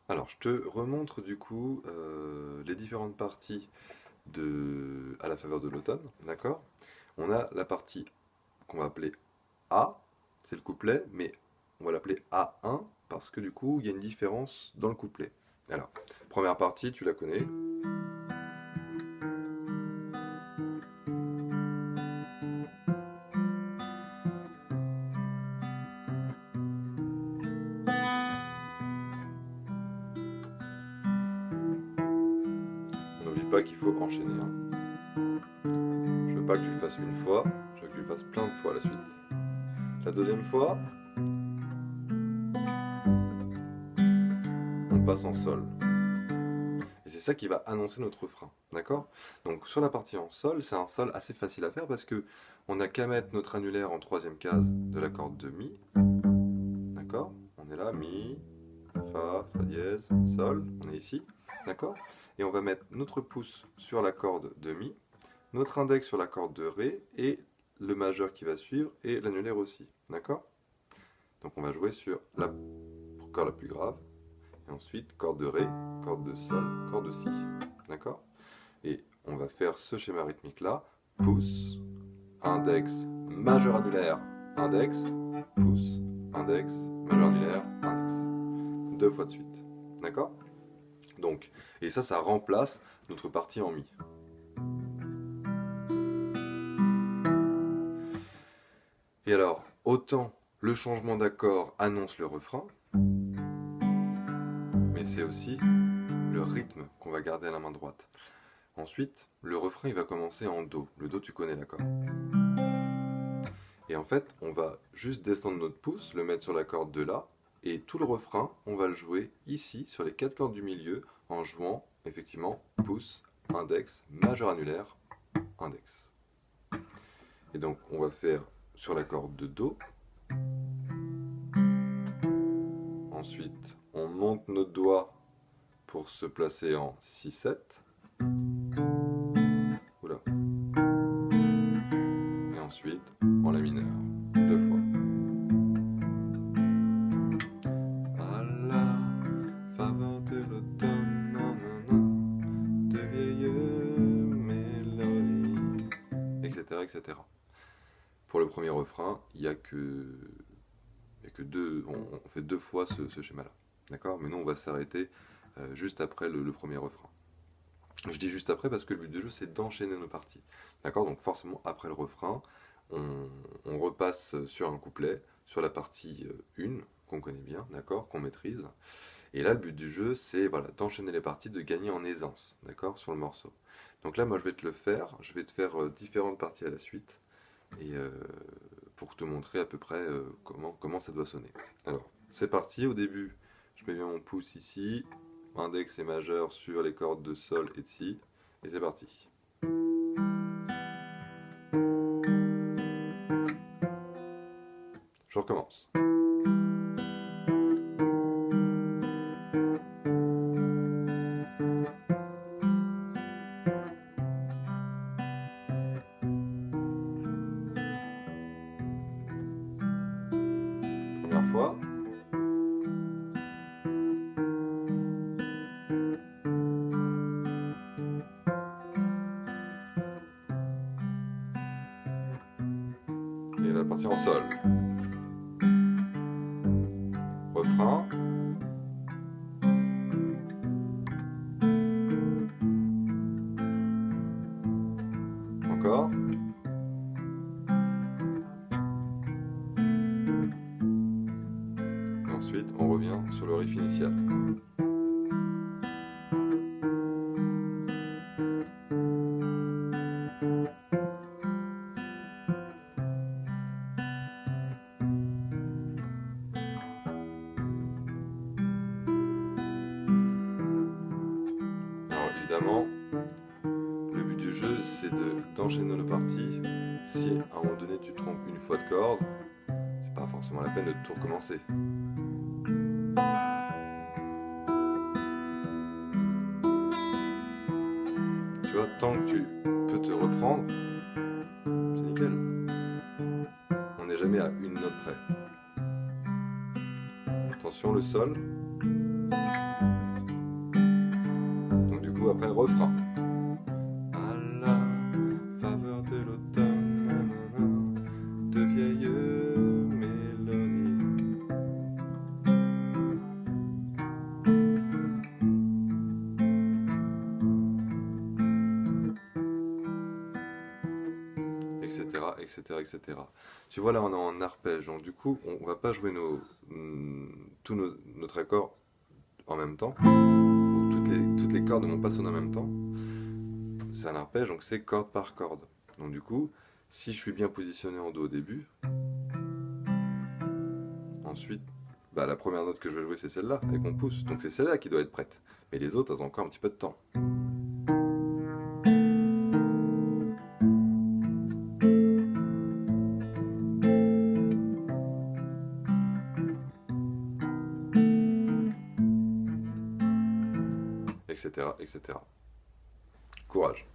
Alors, je te remontre du coup les différentes parties à la faveur de l'automne, d'accord? On a la partie qu'on va appeler A, c'est le couplet, mais on va l'appeler A1 parce que du coup, il y a une différence dans le couplet. Alors, première partie, tu la connais. On n'oublie pas qu'il faut enchaîner, hein. Je veux pas que tu le fasses une fois, je veux que tu le fasses plein de fois à la suite. La deuxième fois, on passe en sol. Et c'est ça qui va annoncer notre refrain, d'accord? Donc sur la partie en sol, c'est un sol assez facile à faire parce que on n'a qu'à mettre notre annulaire en troisième case de la corde de Mi, d'accord? On est là, Mi, Fa dièse, Sol, on est ici, d'accord? Et on va mettre notre pouce sur la corde de Mi, notre index sur la corde de Ré et le majeur qui va suivre et l'annulaire aussi, d'accord? Donc on va jouer sur la corde la plus grave, et ensuite corde de Ré, corde de Sol, corde de Si, d'accord? Et on va faire ce schéma rythmique là, pouce, index, majeur annulaire, index, pouce, index, majeur annulaire, index. Deux fois de suite, d'accord? Donc, et ça remplace notre partie en Mi. Et alors, autant le changement d'accord annonce le refrain, mais c'est aussi le rythme qu'on va garder à la main droite. Ensuite, le refrain il va commencer en Do. Le Do, tu connais l'accord. Et en fait, on va juste descendre notre pouce, le mettre sur la corde de La, et tout le refrain, on va le jouer ici, sur les quatre cordes du milieu, en jouant effectivement pouce, index, majeur annulaire, index. Et donc, on va faire sur la corde de Do. Ensuite, on monte notre doigt pour se placer en 6-7. Oula. Et ensuite, en La mineur, deux fois. À la faveur de l'automne, nanana, de vieilles mélodies, etc., etc. Pour le premier refrain, il n'y a que deux, on fait deux fois ce schéma-là. D'accord? Mais nous, on va s'arrêter juste après le premier refrain. Je dis juste après parce que le but du jeu, c'est d'enchaîner nos parties. D'accord? Donc forcément, après le refrain, on repasse sur un couplet, sur la partie 1, qu'on connaît bien, d'accord? Qu'on maîtrise. Et là, le but du jeu, c'est voilà, d'enchaîner les parties, de gagner en aisance, d'accord? Sur le morceau. Donc là, moi, je vais te le faire. Je vais te faire différentes parties à la suite. Et pour te montrer à peu près comment ça doit sonner. Alors, c'est parti. Au début, je mets bien mon pouce ici, index et majeur sur les cordes de Sol et de Si, et c'est parti. Je recommence. Première fois. Et la partie en Sol. Refrain. Encore. Et ensuite, on revient sur le riff initial. Alors évidemment, le but du jeu, c'est d'enchaîner nos parties. Si à un moment donné tu trompes une fois de corde, c'est pas forcément la peine de tout recommencer. Tu vois, tant que tu peux te reprendre, c'est nickel. On n'est jamais à une note près. Attention, le sol. après refrain. À la faveur de l'automne, nanana, de vieilles mélodies. Etc., etc., etc. Tu vois, là, on est en arpège, donc du coup, on va pas jouer notre accord en même temps, ou toutes les cordes ne vont pas sonner en même temps. C'est un arpège, donc c'est corde par corde. Donc du coup, si je suis bien positionné en Do au début, ensuite, bah, la première note que je vais jouer, c'est celle-là, et qu'on pousse. Donc c'est celle-là qui doit être prête. Mais les autres, elles ont encore un petit peu de temps. Etc., etc. Courage.